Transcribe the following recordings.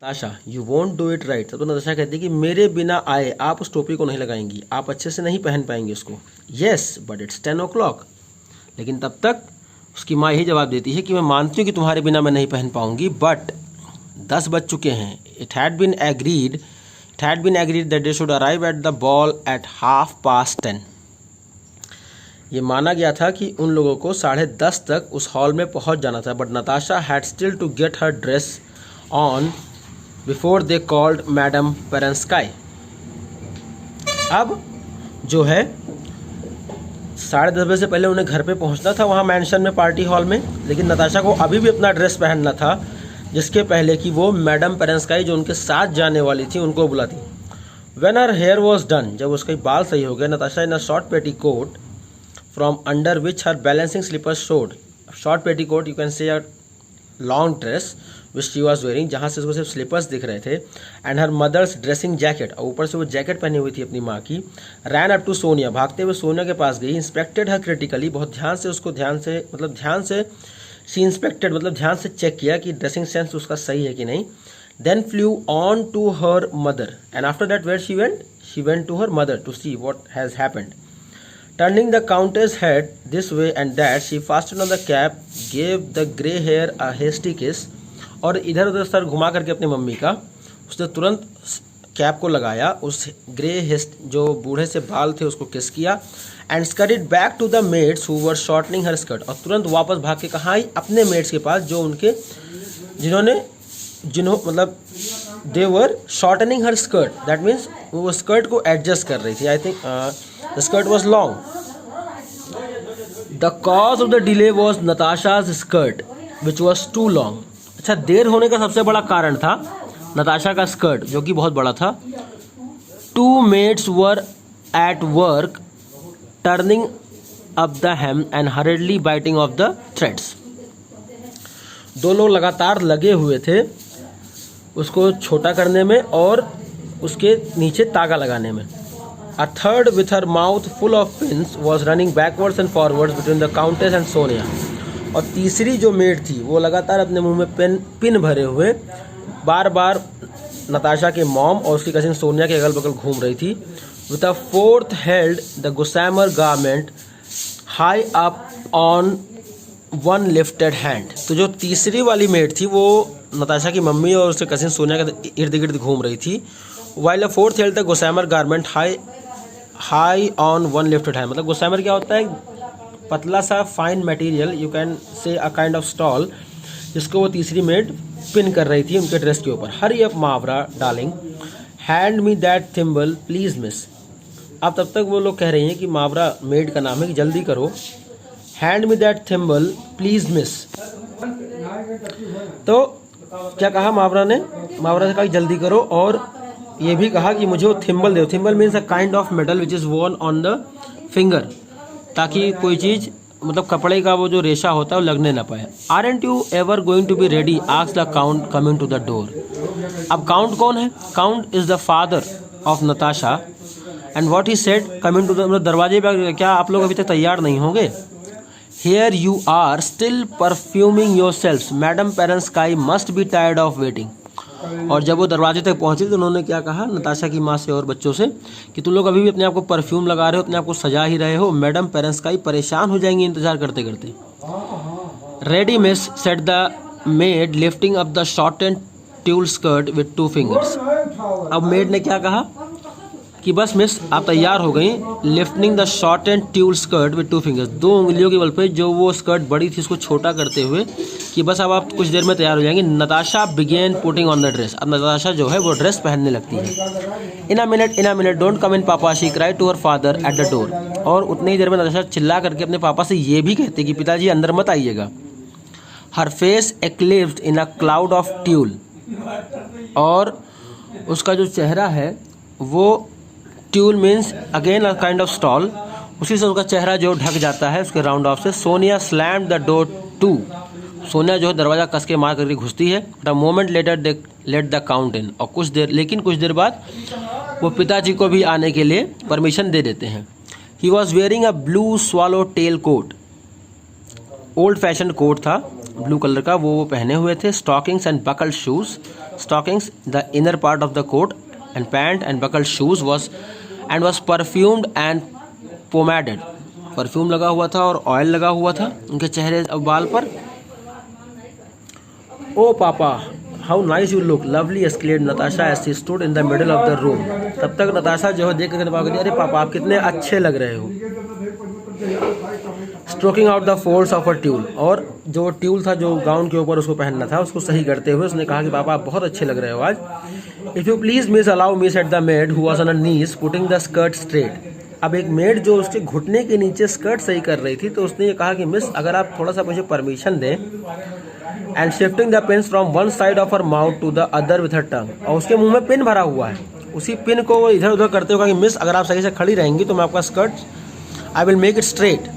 Natasha you won't do it right. तब तो नताशा कहती है कि मेरे बिना आए आप उस टोपी को नहीं लगाएंगी, आप अच्छे से नहीं पहन पाएंगे उसको। Yes but it's 10 o'clock। लेकिन तब तक उसकी माँ यही जवाब देती है कि मैं मानती हूँ कि तुम्हारे बिना मैं नहीं पहन पाऊंगी, बट 10 बज चुके हैं। It had been agreed that they should arrive at the ball at 10:30। ये माना गया था कि उन लोगों को 10:30 तक उस हॉल में पहुंच जाना था, but Natasha had still to get her dress on before they called madam Peronskaya. अब जो है 10:30 बजे से पहले उन्हें घर पे पहुंचना था वहाँ मैंशन में, पार्टी हॉल में, लेकिन नताशा को अभी भी अपना ड्रेस पहनना था जिसके पहले कि वो मैडम पेरेंस्काई जो उनके साथ जाने वाली थी उनको बुलाती। When her hair was done, जब उसके बाल सही हो गए, Natasha in a short petticoat from under which her balancing slippers showed. Short petticoat you can say a long dress which she was wearing, जहाँ से उसको सिर्फ स्लीपर्स दिख रहे थे, and her mother's dressing jacket, और ऊपर से वो जैकेट पहनी हुई थी अपनी माँ की। रैन अप टू सोनिया, भागते हुए सोनिया के पास गई। इंस्पेक्टेड हर क्रिटिकली, बहुत ध्यान से उसको ध्यान से शी इंस्पेक्टेड मतलब ध्यान से चेक किया कि ड्रेसिंग सेंस उसका सही है कि नहीं। Then flew on to her mother and after that where she went to her mother to see what has happened. Turning the countess' head this way and that, she fastened on the cap, gave the grey hair a hasty kiss, और इधर उधर sir घुमा करके अपनी mummy का उसने तुरंत cap को लगाया, उस ग्रे जो बूढ़े से बाल थे उसको किस किया, and skirted back to the maids who were shortening her skirt, और तुरंत वापस भाग के कहाँ आई, अपने मेड्स के पास जो उनके जिन्हों मतलब they were shortening her skirt, that means वो स्कर्ट को एडजस्ट कर रही थी। I think the skirt was long. The cause of the delay was Natasha's skirt, which was too long. अच्छा, देर होने का सबसे बड़ा कारण था नताशा का स्कर्ट जो कि बहुत बड़ा था। Two maids were at work turning up the hem and hurriedly biting off the threads. दो लोग लगातार लगे हुए थे उसको छोटा करने में और उसके नीचे तागा लगाने में। A third, with her mouth full of pins, was running backwards and forwards between the countess and Sonia. और तीसरी जो मेड थी वो लगातार अपने मुंह में पिन भरे हुए बार बार नताशा के मॉम और उसकी कजिन सोनिया के अगल बगल घूम रही थी। With a fourth held the gossamer garment high up on one lifted hand. तो जो तीसरी वाली मेड थी वो नताशा की मम्मी और उसके कजिन सोनिया के इर्द गिर्द घूम रही थी। While a fourth held the gossamer garment high on one lifted hand, मतलब gossamer क्या होता है, पतला सा fine material, you can say a kind of stall, जिसको वो तीसरी मेड पिन कर रही थी उनके ड्रेस के ऊपर। Hurry up Mavra darling, hand me that thimble please miss. अब तब तक वो लोग कह रही हैं कि मावरा मेड का नाम है कि जल्दी करो, hand me that thimble please miss. तो क्या कहा मावरा ने से कहा जल्दी करो, और ये भी कहा कि मुझे वो थिम्बल दो। Thimble means a kind of metal which is worn on the finger, ताकि कोई चीज़ मतलब कपड़े का वो जो रेशा होता है वो लगने ना पाए। Aren't you ever going to be ready, asked the count coming to the door. अब काउंट कौन है? Count is the father of Natasha, and what he said coming to the, मतलब दरवाजे पर, क्या आप लोग अभी तक तैयार नहीं होंगे? Here you are still perfuming yourself, madam Peronskaya must be tired of waiting. और जब वो दरवाजे तक पहुंचे तो उन्होंने क्या कहा नताशा की माँ से और बच्चों से कि तुम लोग अभी भी अपने आप को परफ्यूम लगा रहे हो, अपने आप को सजा ही रहे हो, मैडम पेरेंस्काई परेशान हो जाएंगी इंतजार करते करते। Ready miss, said the maid lifting up the shortened tulle skirt with 2 fingers। अब मेड ने क्या कहा कि बस मिस आप तैयार हो गई, lifting the shortened tulle skirt with 2 fingers, 2 उंगलियों के बल पे जो वो स्कर्ट बड़ी थी उसको छोटा करते हुए कि बस अब आप कुछ देर में तैयार हो जाएंगे। Natasha began putting on the dress, अब नताशा जो है वो ड्रेस पहनने लगती है। इन a minute don't come in papa, she cried to her father at the door. और उतनी ही देर में नताशा चिल्ला करके अपने पापा से ये भी कहते कि पिताजी अंदर मत आइएगा। Her face eclipsed in a cloud of tulle, और उसका जो चेहरा है वो, tulle means again a kind of stole, उसी से उसका चेहरा जो ढक जाता है उसके राउंड ऑफ से। Sonia slammed the door to, Sonia जो है दरवाज़ा कस के मार करके घुसती है। The moment later they let the count in, और कुछ देर बाद वो पिताजी को भी आने के लिए परमिशन दे देते हैं। He was wearing a blue swallow tail coat, old fashion coat था ब्लू कलर का, वो पहने हुए थे। Stockings and buckle shoes, stockings, the inner part of the coat and pant and buckled shoes was perfumed and pomaded. Perfume लगा हुआ था और ऑयल लगा हुआ था उनके चेहरे और बाल पर. Oh papa, how nice you look lovely exclaimed Natasha as she stood in the middle of the room. तब तक नताशा जो है देख कर कहती, अरे पापा आप कितने अच्छे लग रहे हो. Stroking out the folds of a tulle, और जो ट्यूल था जो गाउन के ऊपर उसको पहनना था उसको सही करते हुए उसने कहा कि पापा आप बहुत अच्छे लग रहे हो आज. If you please miss allow me said the made who was on a knees putting the skirt straight. अब एक मेड जो उसके घुटने के नीचे स्कर्ट सही कर रही थी तो उसने ये कहा कि मिस अगर आप थोड़ा सा मुझे परमिशन दें. And shifting the pins from one side of her mouth to the other with her tongue, और उसके मुंह में पिन भरा हुआ है. उसी पिन को वो इधर उधर करते हुए कहा कि मिस अगर आप सही से खड़ी रहेंगी तो मैं आपका skirt I will make it straight.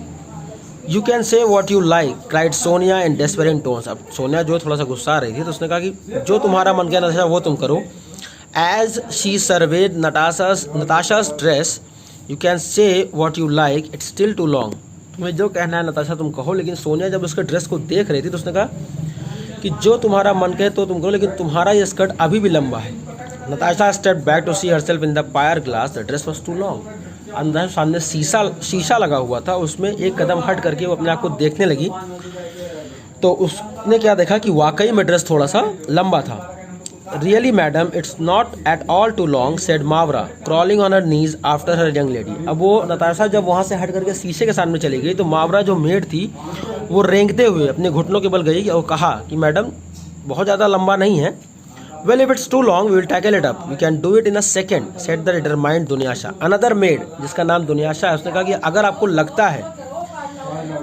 You can say what you like cried Sonia in desperate tones. अब सोनिया जो थोड़ा सा गुस्सा आ रही थी तो उसने कहा कि जो तुम्हारा मन किया नताशा वो तुम करो. As she surveyed Natasha's dress you can say what you like it's still too long. तुम्हें जो कहना है नताशा तुम कहो. लेकिन सोनिया जब उसके ड्रेस को देख रही थी तो उसने कहा कि जो तुम्हारा मन कहे तो तुम करो, लेकिन तुम्हारा ये स्कर्ट अभी भी लंबा है. Natasha step back to see herself in the pier glass. The dress was too long. अंदर सामने शीशा लगा हुआ था, उसमें एक कदम हट करके वो अपने आप को देखने लगी तो उसने क्या देखा कि वाकई में ड्रेस थोड़ा सा लंबा था. Really madam it's not at all too long said Mavra crawling on her knees after her young lady. अब वो नताशा जब वहाँ से हट करके शीशे के सामने चली गई तो मावरा जो मेड थी वो रेंगते हुए अपने घुटनों के बल गई और कहा कि मैडम बहुत ज़्यादा लंबा नहीं है. Well if it's too long we will tackle it up, we can do it in a second said the determined Dunyasha. Another maid जिसका नाम दुनियाशा है उसने कहा कि अगर आपको लगता है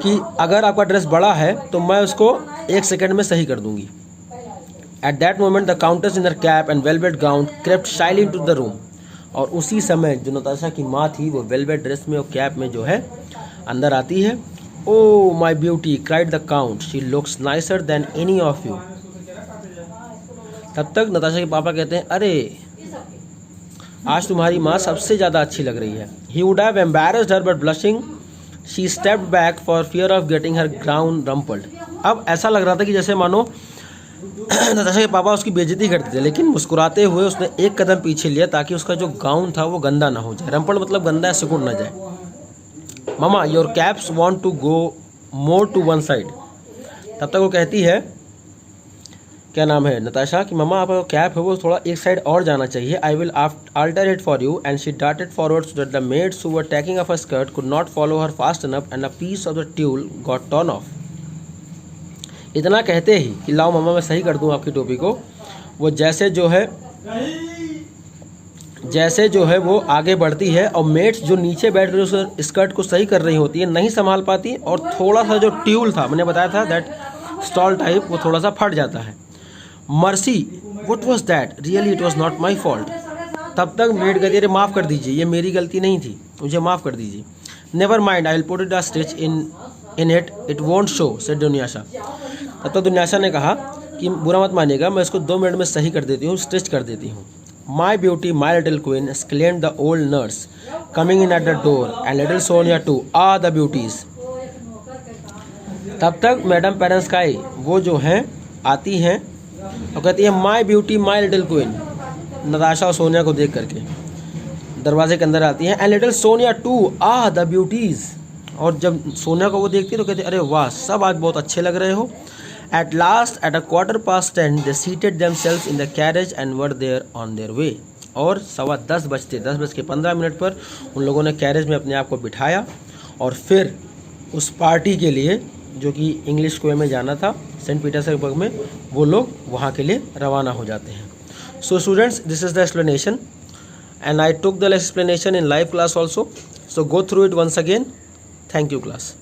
कि अगर आपका ड्रेस बड़ा है तो मैं उसको 1 सेकेंड में सही कर दूंगी. At that moment, the countess in her cap and velvet gown crept shyly into the room. और उसी समय जो नताशा की माँ थी वो वेलवेट ड्रेस में और कैप में जो है अंदर आती है. Oh my beauty, cried the count. She looks nicer than any of you. तब तक नताशा के पापा कहते हैं, अरे आज तुम्हारी माँ सबसे ज़्यादा अच्छी लग रही है. He would have embarrassed her but blushing, she stepped back for fear of getting her gown rumpled. अब ऐसा लग रहा था कि जैसे मानो नताशा के पापा उसकी बेइज्जती करते थे, लेकिन मुस्कुराते हुए उसने एक कदम पीछे लिया ताकि उसका जो गाउन था वो गंदा ना हो जाए. रंपल मतलब गंदा है, सिकुड़ ना जाए. Mama your caps want to go more to one side. तब तक वो कहती है, क्या नाम है नताशा, कि ममा आपका कैप है वो थोड़ा एक साइड और जाना चाहिए. I will alter it for you. And she darted forward so that the maids who were taking off her skirt could not follow her fast enough and a piece of the tulle got torn off. इतना कहते ही कि लाओ मम्मा मैं सही कर दूं आपकी टोपी को, वो जैसे जो है वो आगे बढ़ती है और मेट्स जो नीचे बैठ कर उस स्कर्ट को सही कर रही होती है नहीं संभाल पाती और थोड़ा सा जो ट्यूल था, मैंने बताया था दैट स्टॉल टाइप, वो थोड़ा सा फट जाता है. Mercy what was that, really it was not my fault. तब तक मेड कहती है माफ़ कर दीजिए, ये मेरी गलती नहीं थी, मुझे माफ़ कर दीजिए. Never mind I will put it a stitch in it won't show said Dunyasha. तब तक दुनियाशा ने कहा कि बुरा मत मानिएगा, मैं इसको 2 मिनट में सही कर देती हूँ, स्टिच कर देती हूँ. My beauty my little queen exclaimed the old nurse coming in at the door and little Sonia too are the beauties. तब तक मैडम पेरेंट्सकाई वो जो हैं आती हैं और कहती है माई beauty my little queen. Natasha और सोनिया को देख करके दरवाजे के अंदर आती हैं. And little Sonia too are the beauties. और जब सोनिया को वो देखती है तो कहती है अरे वाह सब आज बहुत अच्छे लग रहे हो. At last, at 10:15, they seated themselves in the carriage and were there on their way. और 10:15 पर उन लोगों ने कैरेज में अपने आप को बिठाया और फिर उस पार्टी के लिए जो कि इंग्लिश स्क्वायर में जाना था सेंट पीटर्सबर्ग में, वो लोग वहाँ के लिए रवाना हो जाते हैं. So students, this is the explanation and I took the explanation in live class also. So go through it once again. Thank you class.